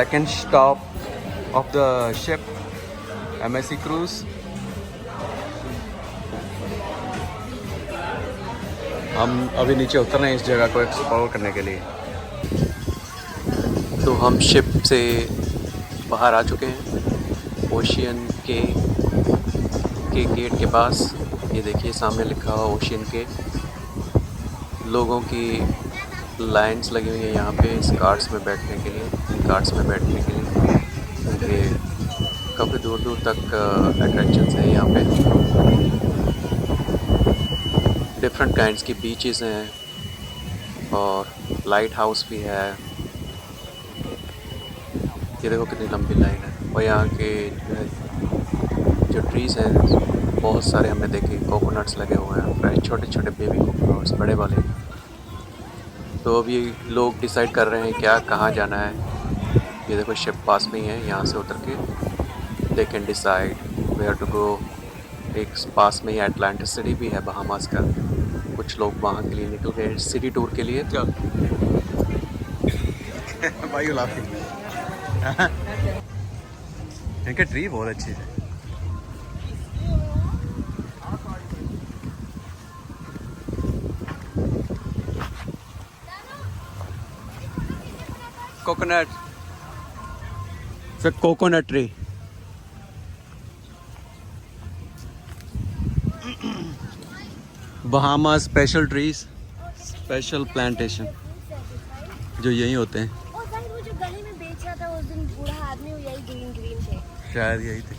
Second stop of the ship MSC cruise. हम अभी नीचे उतर रहे हैं इस जगह को एक्सप्लोर करने के लिए। तो हम शिप से बाहर आ चुके हैं ओशियन के गेट के पास। ये देखिए सामने लिखा हुआ ओशियन के। लोगों की लाइंस लगी हुई है यहाँ पे इस कार्ड्स में बैठने के लिए, क्योंकि काफ़ी दूर दूर तक अट्रैक्शंस हैं यहाँ पे। डिफरेंट काइंड्स की बीचेस हैं और लाइट हाउस भी है। ये देखो कितनी लंबी लाइन है। और यहाँ के जो ट्रीज़ हैं बहुत सारे हमने देखे, कोकोनट्स लगे हुए हैं, फ्रेश छोटे छोटे बेबी कोकोनट्स, बड़े वाले। तो अभी लोग डिसाइड कर रहे हैं क्या कहाँ जाना है। ये देखो शिप पास में ही है, यहाँ से उतर के they can decide where to go. एक पास में ही एटलांटिस सिटी भी है बहामास का। कुछ लोग वहाँ के लिए निकल गए सिटी टूर के लिए। क्या भाई इनके ट्री बहुत अच्छी है। Coconut, coconut tree. Bahama special trees, special plantation जो यही होते हैं। वो जो गली में बेच रहा था उस दिन बूढ़ा आदमी, वो यही ग्रीन ग्रीन थे, शायद यही थे।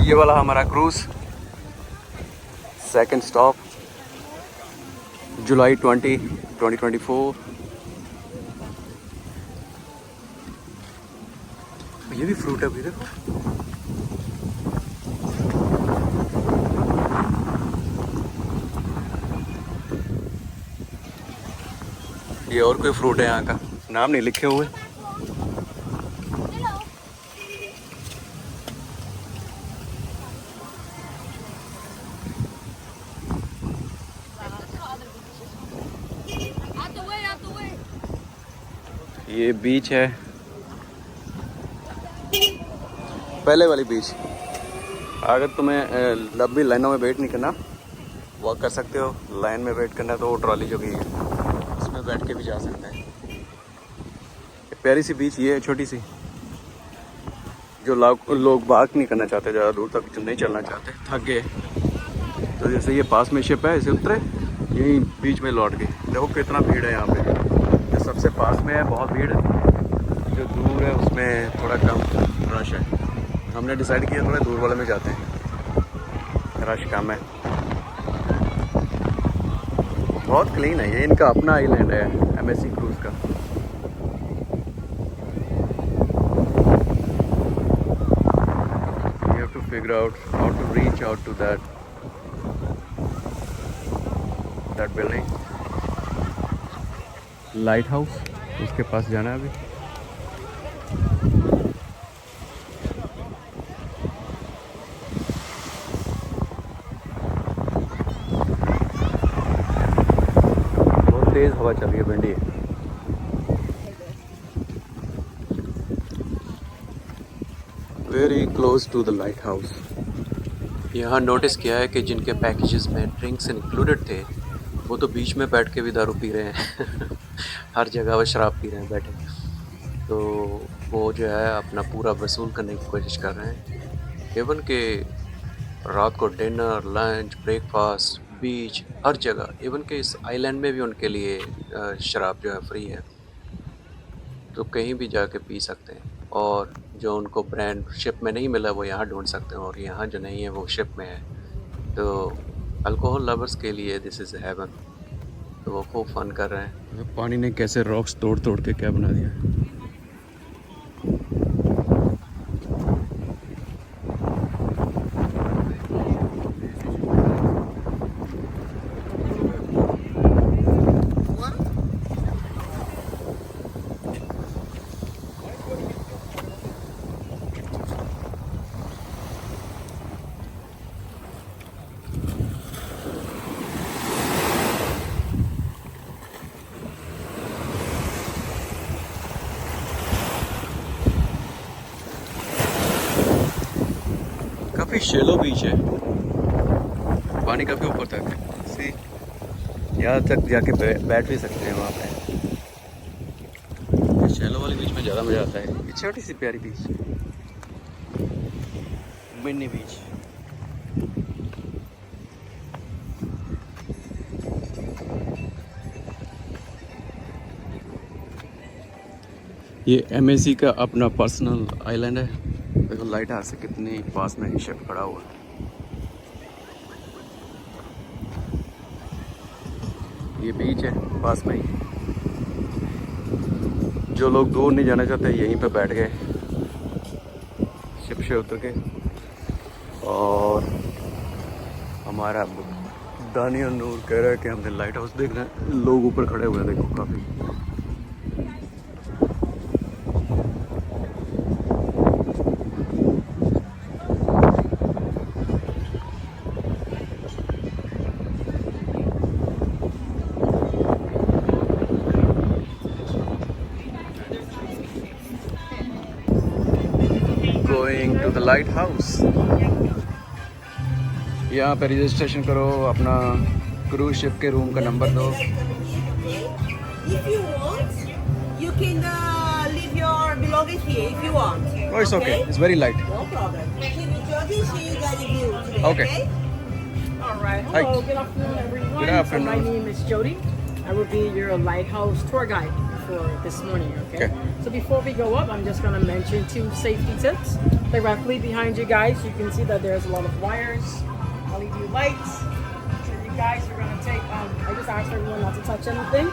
ये वाला हमारा क्रूज सेकंड स्टॉप जुलाई 2024। ये भी फ्रूट है अभी देखो। ये और कोई फ्रूट है यहाँ का, नाम नहीं लिखे हुए। ये बीच है, पहले वाली बीच। अगर तुम्हें लंबी लाइनों में वेट नहीं करना, वॉक कर सकते हो। लाइन में वेट करना तो वो ट्रॉली जो गई है उसमें बैठ के भी जा सकते हैं। प्यारी सी बीच ये है, छोटी सी, जो लोग वॉक नहीं करना चाहते, ज़्यादा दूर तक नहीं चलना चाहते, थक गए, तो जैसे ये पास में शिप है, इसे उतरे यहीं बीच में लौट गए। देखो कितना भीड़ है यहाँ पे। जो सबसे पास में है बहुत भीड़ है, जो दूर है उसमें थोड़ा कम रश है। हमने डिसाइड किया थोड़ा दूर वाले में जाते हैं, रश कम है। बहुत क्लीन है, ये इनका अपना आइलैंड है MSC क्रूज का। You have to figure out how to reach out to that building, light house, उसके पास जाना है अभी। बहुत तेज हवा चल रही है, भिंडी है। Very close to the lighthouse. यहाँ नोटिस किया है कि जिनके पैकेजेस में ड्रिंक्स इंक्लूडेड थे वो तो बीच में बैठ के भी दारू पी रहे हैं हर जगह वो शराब पी रहे हैं बैठे। तो वो जो है अपना पूरा वसूल करने की कोशिश कर रहे हैं। इवन के रात को डिनर, लंच, ब्रेकफास्ट, बीच, हर जगह, इवन के इस आइलैंड में भी उनके लिए शराब जो है फ्री है, तो कहीं भी जाके पी सकते हैं। और जो उनको ब्रांड शिप में नहीं मिला वो यहाँ ढूंढ सकते हैं, और यहाँ जो नहीं है वो शिप में है। तो अल्कोहल लवर्स के लिए दिस इज़ हेवन। तो वो खूब फन कर रहे हैं। पानी ने कैसे रॉक्स तोड़ तोड़ के क्या बना दिया है। शेलो बीच है, पानी काफ़ी ऊपर तक है। सी यहाँ तक जाके बैठ भी सकते हैं वहाँ पे। शेलो वाली बीच में ज़्यादा मज़ा आता है। ये छोटी सी प्यारी बीच, मिनी बीच। ये MSC का अपना पर्सनल आइलैंड है। देखो लाइट हाउस से कितनी पास में शिप खड़ा हुआ है। ये बीच है पास में ही। जो लोग दूर नहीं जाना चाहते यहीं पे बैठ गए शिप से उतर के। और हमारा दानियल नूर कह रहा है कि हमने लाइट हाउस देखना है। लोग ऊपर खड़े हुए हैं, देखो काफ़ी। Going to the lighthouse. यहाँ पे रजिस्ट्रेशन करो, अपना क्रूज शिप के रूम का नंबर दो। If you want, you can leave your belongings here if you want. Oh, it's okay. It's very light. No problem. Jordan, see you guys view today. Okay. All right. Hi. Hello. Good afternoon, everyone. Good afternoon. So my name is Jody. I will be your lighthouse tour guide for this morning. Okay. Okay. So before we go up, I'm just going to mention 2 safety tips. Directly behind you guys, you can see that there's a lot of wires, LED lights. So you guys are going to take. I just asked everyone not to touch anything.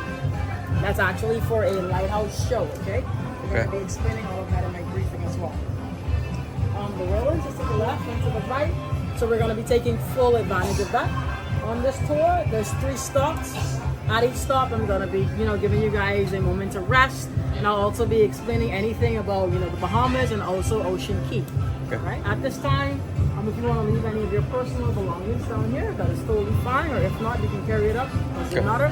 That's actually for a lighthouse show. Okay. We're going to be explaining all of that in my briefing as well. The railings is to the left and to the right. So we're going to be taking full advantage of that. On this tour, there's 3 stops. At each stop, I'm going to be, giving you guys a moment to rest. And I'll also be explaining anything about, the Bahamas and also Ocean Key. Okay. Right? At this time, if you want to leave any of your personal belongings down here, that is totally fine. Or if not, you can carry it up. Doesn't Okay. matter.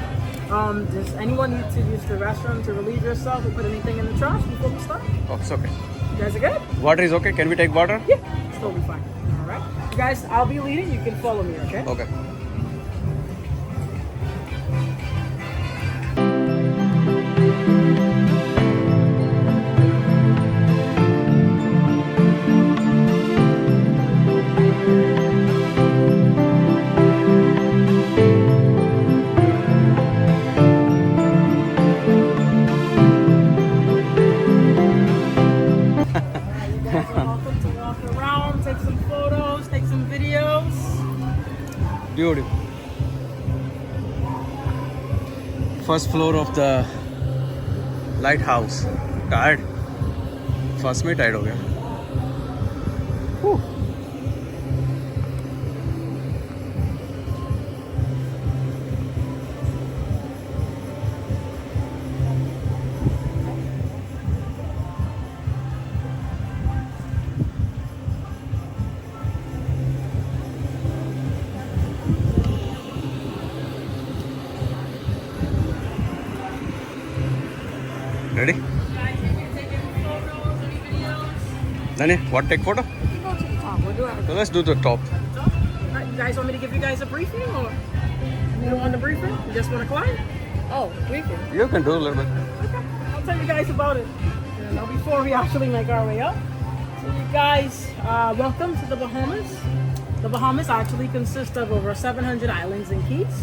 Does anyone need to use the restroom to relieve yourself or put anything in the trash before we start? Oh, it's okay. You guys are good? Water is okay. Can we take water? Yeah, it's totally fine. All right. You guys, I'll be leading. You can follow me, okay? Okay. You guys are welcome to walk around, take some photos, take some videos. Beautiful. First floor of the lighthouse. Tired? First में tired हो गया. Whew. Ready? Guys, you can take any photos, any videos. Nani, what take photo? You can go to the top. We'll do it at So let's do the top. the top. All right, you guys want me to give you guys a briefing or you don't want the briefing? You just want to climb? Oh, briefing. You can do a little bit. Okay, I'll tell you guys about it. Now, before we actually make our way up, so you guys, welcome to the Bahamas. The Bahamas actually consist of over 700 islands and keys.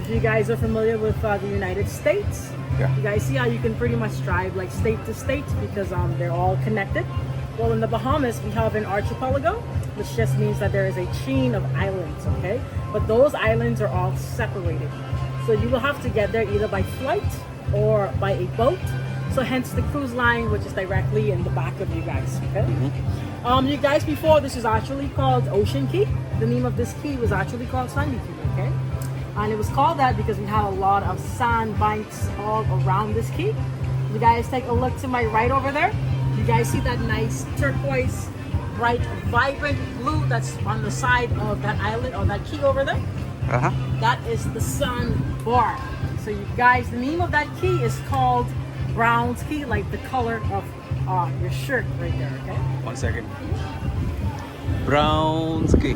If you guys are familiar with the United States, Yeah. you guys see how you can pretty much drive like state to state because they're all connected. Well, in the Bahamas, we have an archipelago, which just means that there is a chain of islands, okay? But those islands are all separated. So you will have to get there either by flight or by a boat. So hence the cruise line, which is directly in the back of you guys, okay? You guys, before this is actually called Ocean Key. The name of this key was actually called Sandy Key, okay? And it was called that because we had a lot of sand banks all around this key. You guys take a look to my right over there. You guys see that nice turquoise, bright, vibrant blue that's on the side of that island or that key over there? Uh-huh. That is the sandbar. So you guys, the name of that key is called Brown's Key, like the color of your shirt right there, okay? 1 second. Brown's Cay.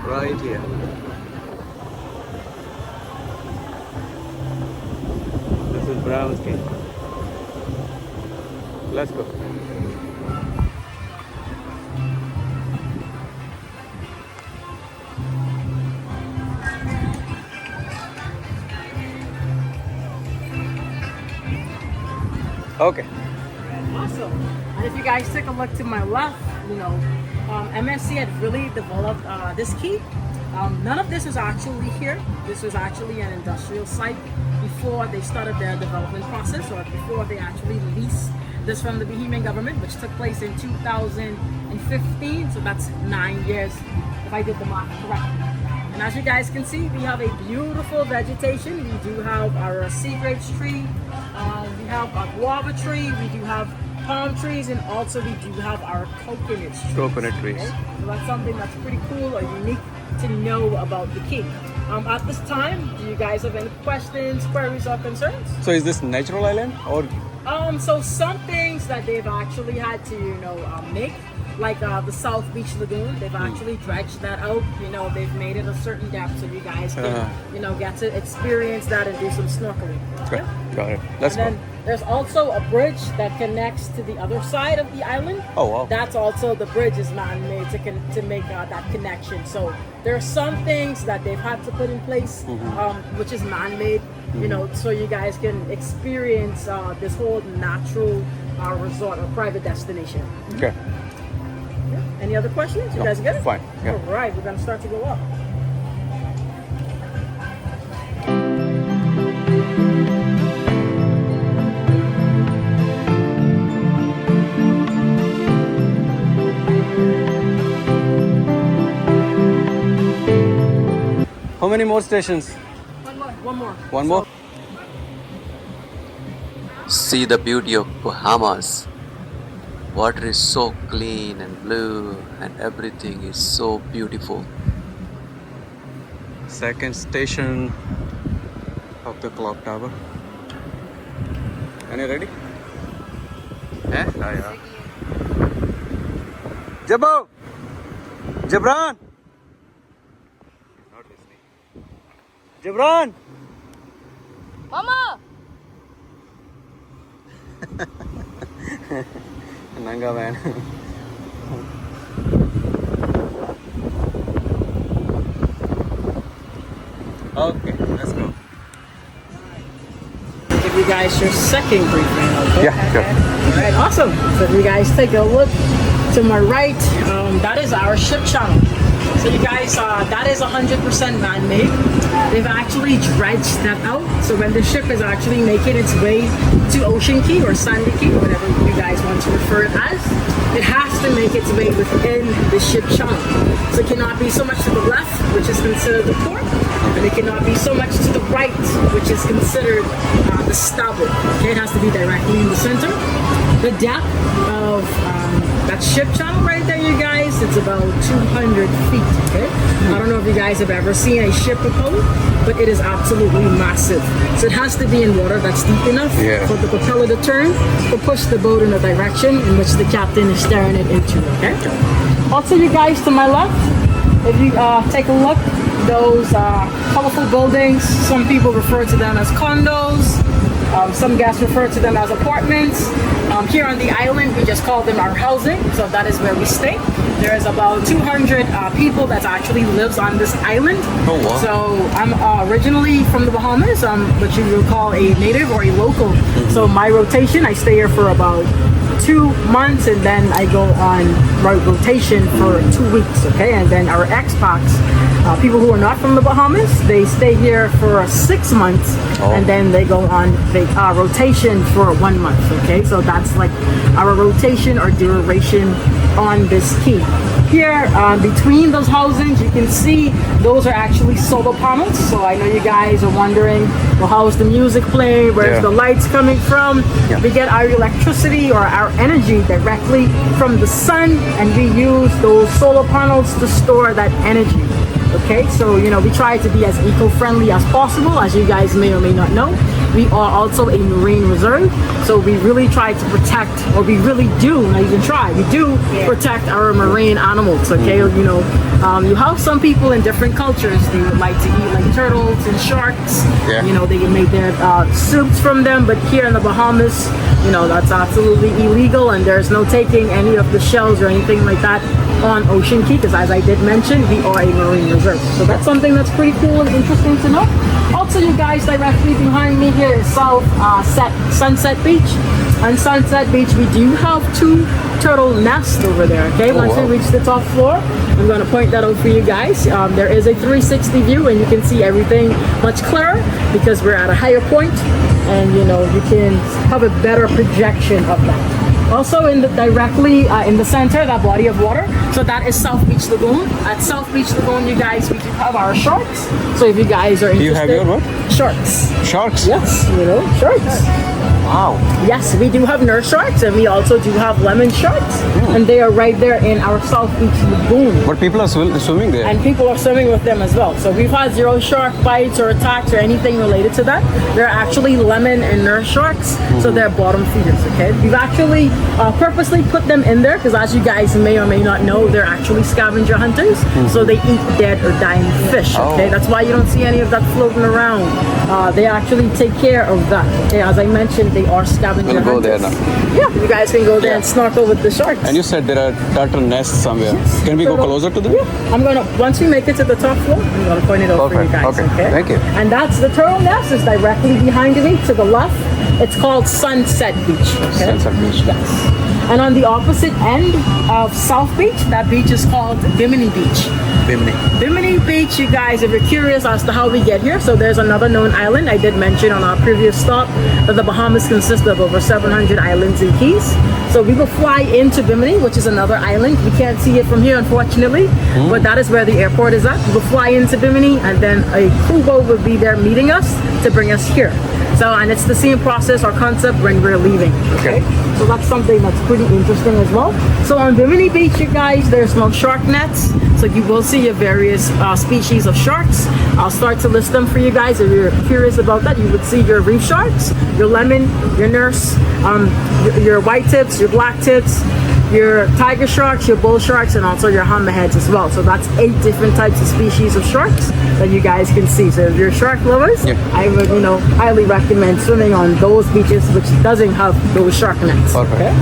Right here. This is Brown's Cay. Let's go. Okay. Awesome. And if you guys take a look to my left, MSC had really developed this key. None of this was actually here. This was actually an industrial site before they started their development process, or before they actually leased this from the Bahamian government, which took place in 2015. So that's 9 years, if I did the math correctly. And as you guys can see, we have a beautiful vegetation. We do have our sea grapes tree, we have a guava tree, we do have palm trees, and also we do have our coconut trees. Coconut trees. Okay? So that's something that's pretty cool or unique to know about the key. At this time, do you guys have any questions, queries, or concerns? So is this natural island or? So some things that they've actually had to, make, like the South Beach Lagoon, they've actually dredged that out. They've made it a certain depth so you guys can, get to experience that and do some snorkeling. Okay, got it. Let's And go. then there's also a bridge that connects to the other side of the island. Oh wow. That's also, the bridge is man-made to make that connection. So there are some things that they've had to put in place, which is man-made, so you guys can experience this whole natural resort or private destination. Okay. Any other questions? You No, guys get it? fine, yeah. All right, we're gonna start to go up. How many more stations? One more. One more? See the beauty of Bahamas. Water is so clean and blue and everything is so beautiful. Second station of the clock tower. Are you ready? Eh? Yeah. Jabbo! Jabran! Not listening. Jabran! Mama! Nanga man. Okay, let's go. Give you guys your second briefing, okay? Yeah, sure. All right, awesome. So if you guys take a look to my right, that is our ship channel. So you guys, that is 100% man-made. They've actually dredged that out. So when the ship is actually making its way to Ocean Key or Sandy Key, whatever you guys want to refer it as, it has to make its way within the ship channel. So it cannot be so much to the left, which is considered the port, and it cannot be so much to the right, which is considered the starboard. Okay, it has to be directly in the center. The depth of that ship channel right there, you guys, it's about 200 feet, okay? I don't know if you guys have ever seen a ship propeller, but it is absolutely massive. So it has to be in water that's deep enough for the propeller to turn, to push the boat in a direction in which the captain is steering it into, okay? Also, you guys, to my left, if you take a look, those colorful buildings, some people refer to them as condos, some guests refer to them as apartments. Here on the island, we just call them our housing, so that is where we stay. There is about 200 people that actually lives on this island. Oh, wow. So I'm originally from the Bahamas, what you would call a native or a local. So my rotation, I stay here for about 2 months, and then I go on rotation for 2 weeks, okay? And then our expats, people who are not from the Bahamas, they stay here for 6 months, and then they go on rotation for 1 month, okay? So that's like our rotation or duration on this key. Here, between those housings, you can see those are actually solar panels. So I know you guys are wondering, well, how is the music playing? Where's the lights coming from? We get our electricity or our energy directly from the sun, and we use those solar panels to store that energy. Okay, so we try to be as eco-friendly as possible, as you guys may or may not know. we are also a marine reserve. So we really try to protect, or we really do, not even try, we do protect our marine animals, okay? You know, you have some people in different cultures, they would like to eat like turtles and sharks. Yeah. You know, they can make their soups from them, but here in the Bahamas, you know, that's absolutely illegal, and there's no taking any of the shells or anything like that on Ocean Key, because as I did mention, we are a marine reserve. So that's something that's pretty cool and interesting to know. Also, you guys, directly behind me here is Sunset Beach. On Sunset Beach, we do have 2 turtle nests over there, okay? Once wow. we reach the top floor, I'm going to point that out for you guys. There is a 360 view, and you can see everything much clearer because we're at a higher point, and you know, you can have a better projection of that. Also directly in the center, that body of water, so that is South Beach Lagoon. At South Beach Lagoon, you guys, we do have our sharks. So if you guys are interested. You have your what? Sharks. Sharks? Yes, you know, sharks. Wow. Yes, we do have nurse sharks, and we also do have lemon sharks, and they are right there in our South Beach Lagoon. But people are swimming there. And people are swimming with them as well. So we've had 0 shark bites or attacks or anything related to that. They're actually lemon and nurse sharks, so they're bottom feeders, okay? We've actually purposely put them in there because, as you guys may or may not know, they're actually scavenger hunters, so they eat dead or dying fish, okay? That's why you don't see any of that floating around. They actually take care of that, okay? As I mentioned, they are scavenger We'll go hunters. there now. Yeah, you guys can go there and snorkel with the sharks. And you said there are turtle nests somewhere. Can we go closer to them? Yeah, I'm gonna, once we make it to the top floor, I'm gonna point it out for you Perfect. guys, Okay. Thank you. And that's the turtle nest is directly behind me to the left. It's called Sunset Beach, okay? Sunset Beach. Yes. And on the opposite end of South Beach, that beach is called Bimini Beach. Bimini Beach, you guys, if you're curious as to how we get here, so there's another known island. I did mention on our previous stop that the Bahamas consist of over 700 islands and keys. So we will fly into Bimini, which is another island. We can't see it from here, unfortunately, but that is where the airport is at. We will fly into Bimini, and then a crew boat will be there meeting us to bring us here. So, and it's the same process or concept when we're leaving, okay? So that's something that's pretty interesting as well. So on Bimini Beach, you guys, there's no shark nets. So you will see your various species of sharks. I'll start to list them for you guys. If you're curious about that, you would see your reef sharks, your lemon, your nurse, your white tips, your black tips, your tiger sharks, your bull sharks, and also your hammerheads as well. So that's 8 different types of species of sharks that you guys can see. So if you're shark lovers, I would, you know, highly recommend swimming on those beaches which doesn't have those shark nets. Perfect. Okay?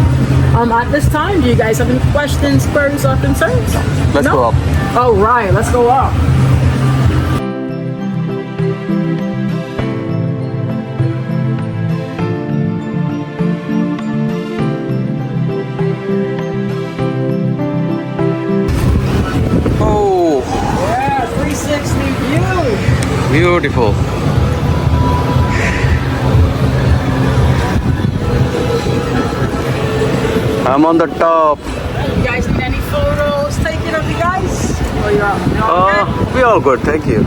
At this time, do you guys have any questions, queries, or concerns? Let's go up. All right, let's go up. Oh, Yeah, 360 view. beautiful. I'm on the top. You guys need any photos taken of you guys? Or you're all good? We're all good, thank you. You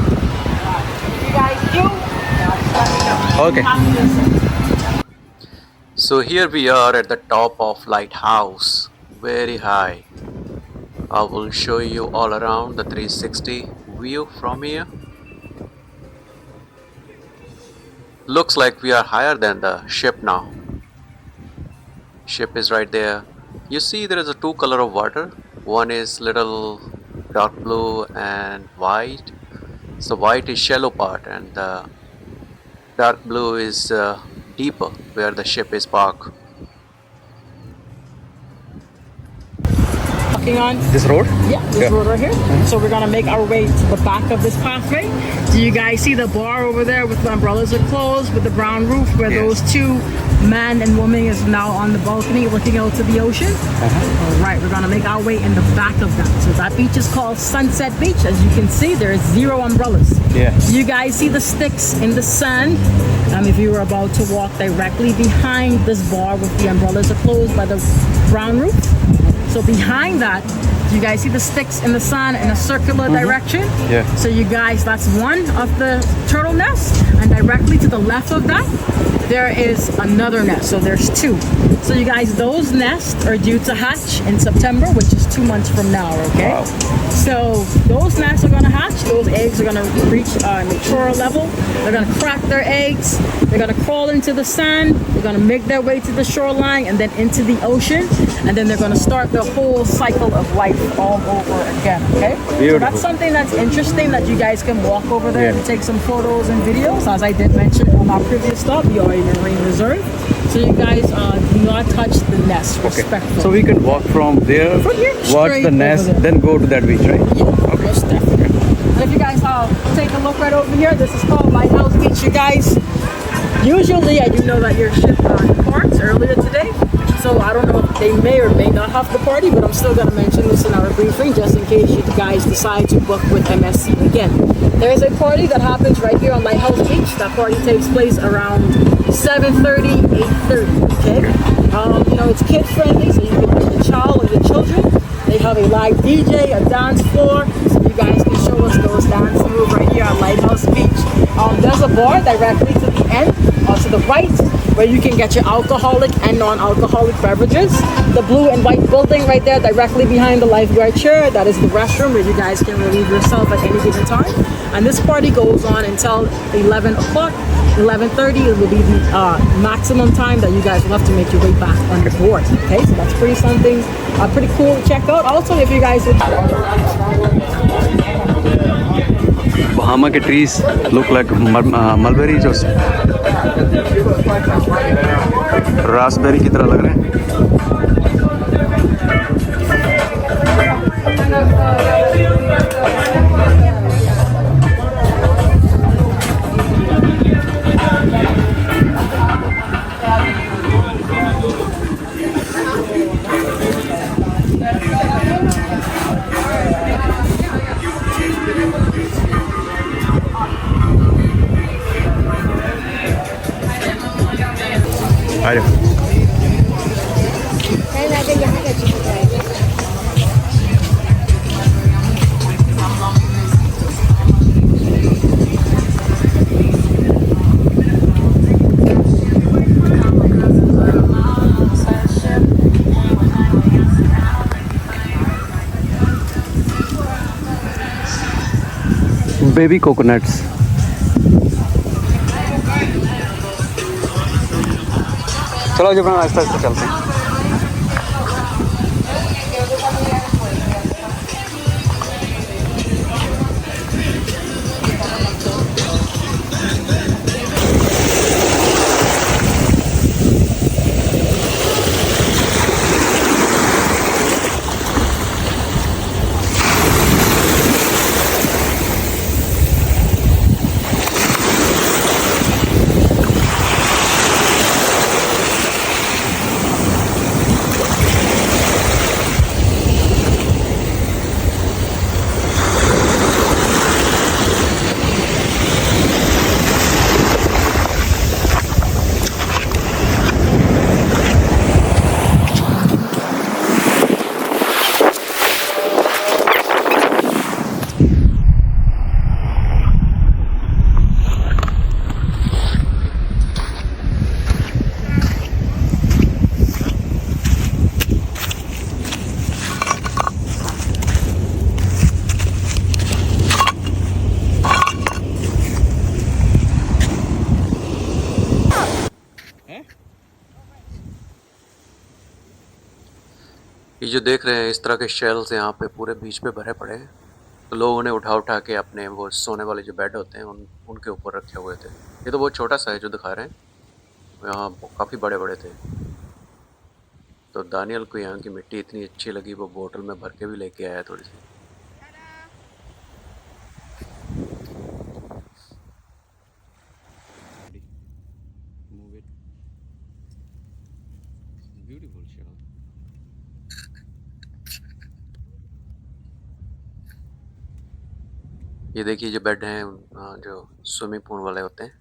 guys do? Yeah, Okay. let me know. So here we are at the top of lighthouse, very high. I will show you all around the 360 view from here. Looks like we are higher than the ship now. Ship is right there. You see there is a 2 color of water. One is little dark blue and white. So white is shallow part and the dark blue is deeper where the ship is parked. Walking on This road? Yeah, this road right here. So we're gonna make our way to the back of this pathway. Do you guys see the bar over there with the umbrellas are closed with the brown roof where those 2 man and woman is now on the balcony looking out to the ocean? All right, we're gonna make our way in the back of that. So that beach is called Sunset Beach. As you can see, there is 0 umbrellas. Yes. You guys see the sticks in the sand? If you were about to walk directly behind this bar with the umbrellas are closed by the brown roof. So behind that You guys see the sticks in the sun in a circular direction? Yeah. So you guys, that's one of the turtle nests, and directly to the left of that, there is another nest. So there's two. So you guys, those nests are due to hatch in September, which is 2 months from now, okay? Wow. So those nests are gonna hatch, those eggs are gonna reach a mature level, they're gonna crack their eggs, they're gonna crawl into the sand, they're gonna make their way to the shoreline and then into the ocean, and then they're gonna start the whole cycle of life all over again, okay? So Beautiful. that's something that's interesting that you guys can walk over there and take some photos and videos. As I did mention on our previous stop, we are in a marine reserve. So you guys do not touch the nest, respectfully. So we can walk from there, From here, watch straight the nest, over there. then go to that beach, right? Yeah, most definitely. And if you guys take a look right over here, this is called Lighthouse Beach, you guys. Usually, I do know that your ship departs earlier today, so I don't know if they may or may not have the party, but I'm still going to mention this in our briefing just in case you guys decide to book with MSC again. There is a party that happens right here on Lighthouse Beach. That party takes place around 7:30, 8:30, okay? You know, it's kid friendly, so you can bring the child or the children. They have a live DJ, a dance floor, so you guys can show us those dance moves right here on Lighthouse Beach. There's a bar directly to the end, to the right, where you can get your alcoholic and non-alcoholic beverages. The blue and white building right there, directly behind the lifeguard chair, that is the restroom where you guys can relieve yourself at any given time. And this party goes on until 11 o'clock. 11:30 will be the maximum time that you guys will have to make your way back on the board. Okay, so that's pretty cool to check out. Also, if you guys would Bahama के trees look like mulberries or raspberry की तरह लग रहे हैं. आ जाओ. नहीं लगे यहाँ का चिकन जाएगा Baby coconuts. चलो जब आस्ते आस्ते चलते हैं. ये जो देख रहे हैं इस तरह के शेल्स यहाँ पे पूरे बीच पे भरे पड़े हैं, तो लोग उन्हें उठा उठा के अपने वो सोने वाले जो बेड होते हैं उनके ऊपर रखे हुए थे. ये तो बहुत छोटा सा है जो दिखा रहे हैं, यहाँ काफ़ी बड़े बड़े थे. तो दानियल को यहाँ की मिट्टी इतनी अच्छी लगी, वो बोतल में भर के भी लेके आया थोड़ी सी. ये देखिए जो बेड हैं जो स्विमिंग पूल वाले होते हैं,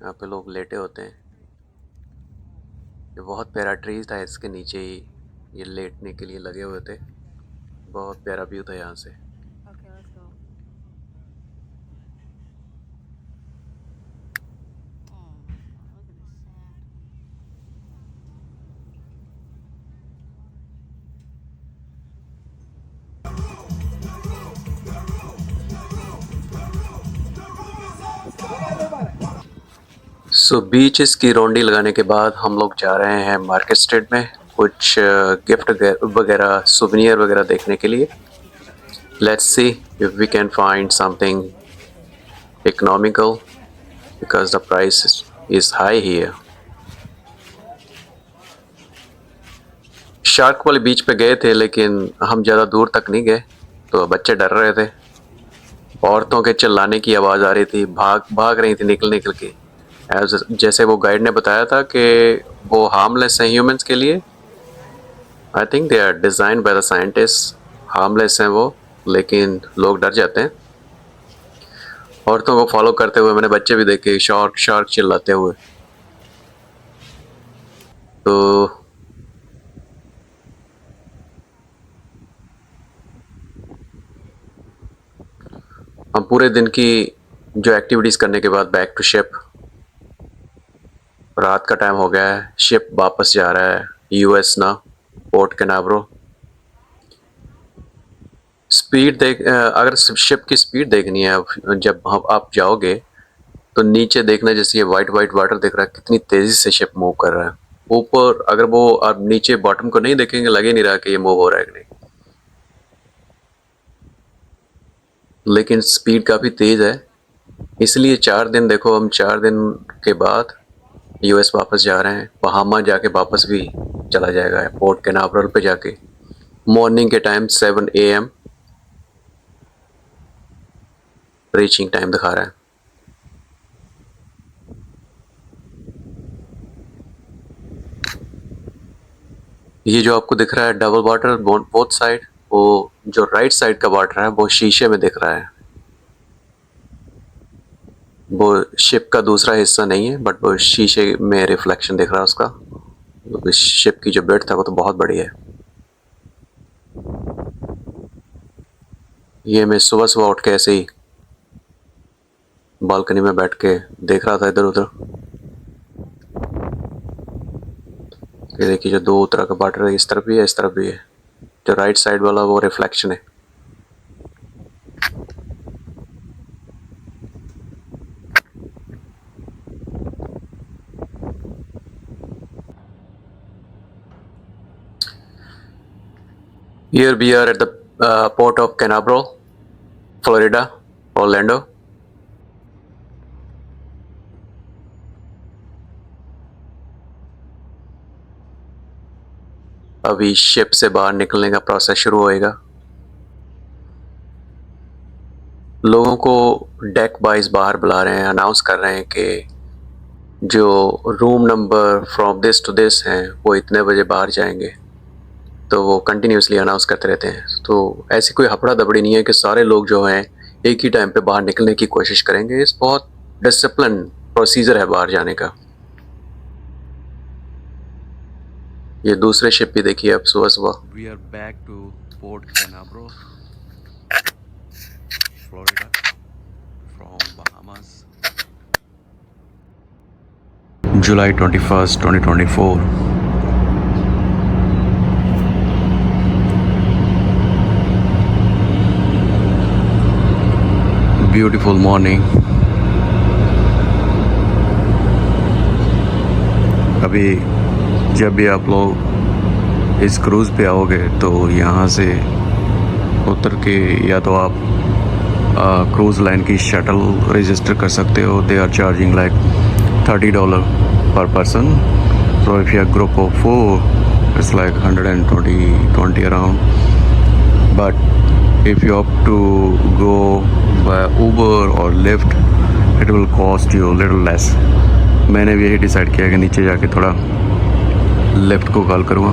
यहाँ पे लोग लेटे होते हैं. ये बहुत प्यारा ट्री था, इसके नीचे ही ये लेटने के लिए लगे हुए थे. बहुत प्यारा व्यू था यहाँ से। Okay, let's go. Look at this sand. So beaches की रौंडी लगाने के बाद हम लोग जा रहे हैं मार्केट स्ट्रीट में कुछ गिफ्ट वगैरह सुवेनियर वगैरह देखने के लिए। Let's see if we can find something economical because the price is high here. Shark वाले बीच पे गए थे लेकिन हम ज़्यादा दूर तक नहीं गए, तो बच्चे डर रहे थे। औरतों के चिल्लाने की आवाज़ आ रही थी, भाग रही थी निकल के। जैसे वो गाइड ने बताया था कि वो हार्मलेस हैं ह्यूमंस के लिए। I think they are designed by the scientist, harmless हैं वो, लेकिन लोग डर जाते हैं। औरतों को फॉलो करते हुए मैंने बच्चे भी देखे शार्क शार्क चिल्लाते हुए। तो हम पूरे दिन की जो एक्टिविटीज़ करने के बाद बैक टू शिप। रात का टाइम हो गया है, शिप वापस जा रहा है यूएस ना, पोर्ट कैनावरो। स्पीड देख अगर शिप की स्पीड देखनी है जब आप जाओगे तो नीचे देखना, जैसे ये वाइट वाटर दिख रहा है, कितनी तेज़ी से शिप मूव कर रहा है। ऊपर अगर वो आप नीचे बॉटम को नहीं देखेंगे लगे नहीं रहा कि ये मूव हो रहा है कि नहीं, लेकिन स्पीड काफ़ी तेज़ है। इसलिए 4 दिन देखो, हम 4 दिन के बाद यूएस वापस जा रहे हैं। बहामा जाके वापस भी चला जाएगा पोर्ट कैनावरल पे जाके। मॉर्निंग के टाइम 7 AM रीचिंग टाइम दिखा रहा है। ये जो आपको दिख रहा है डबल वाटर बोथ साइड, वो जो राइट साइड का वाटर है वो शीशे में दिख रहा है। वो शिप का दूसरा हिस्सा नहीं है, बट वो शीशे में रिफ्लेक्शन दिख रहा है उसका। शिप की जो बेड था वो तो बहुत बड़ी है। ये मैं सुबह उठ के ऐसे ही बालकनी में बैठ के देख रहा था इधर उधर। ये देखिए जो 2 तरह का वाटर है, इस तरफ भी है इस तरफ भी है। जो राइट साइड वाला वो रिफ्लेक्शन है। Here we are at the port of Canaveral, Florida, Orlando. अभी शिप से बाहर निकलने का प्रोसेस शुरू होएगा। लोगों को डेक वाइज बाहर बुला रहे हैं, अनाउंस कर रहे हैं कि जो room number from this to this हैं वो इतने बजे बाहर जाएंगे। तो वो कंटिन्यूसली अनाउंस करते रहते हैं। तो ऐसी कोई हपड़ा दबड़ी नहीं है कि सारे लोग जो हैं एक ही टाइम पे बाहर निकलने की कोशिश करेंगे। इस बहुत डिसिप्लिन प्रोसीजर है बाहर जाने का। ये दूसरे शिप भी देखिए अब सुबह। We are back to Port Canaveral, Florida from Bahamas. जुलाई 21, 2024। Beautiful morning. अभी जब भी आप लोग इस क्रूज़ पे आओगे तो यहाँ से उतर के या तो आप क्रूज़ लाइन की शटल रजिस्टर कर सकते हो। दे आर चार्जिंग लाइक $30 पर person. So if you group of 4 it's like 120 around. But if you opt to go by Uber or Lyft, it will cost you a little less. मैंने भी यही decide किया कि नीचे जाके थोड़ा lift को कॉल करूँगा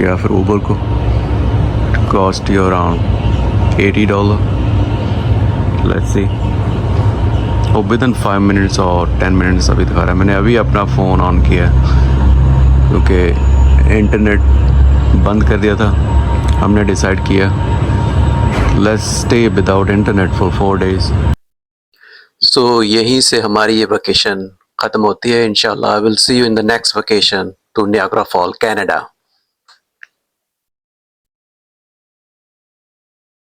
या फिर Uber को। Cost you around $80। Let's see. और विद इन 5 मिनट्स और 10 मिनट्स अभी दिखा रहा है। मैंने अभी अपना फ़ोन ऑन किया क्योंकि इंटरनेट बंद कर दिया था। हमने डिसाइड किया let's stay without internet for 4 days। So यहीं से हमारी ये वेकेशन ख़त्म होती है। इंशाल्लाह I will see you in the next vacation to Niagara fall, Canada.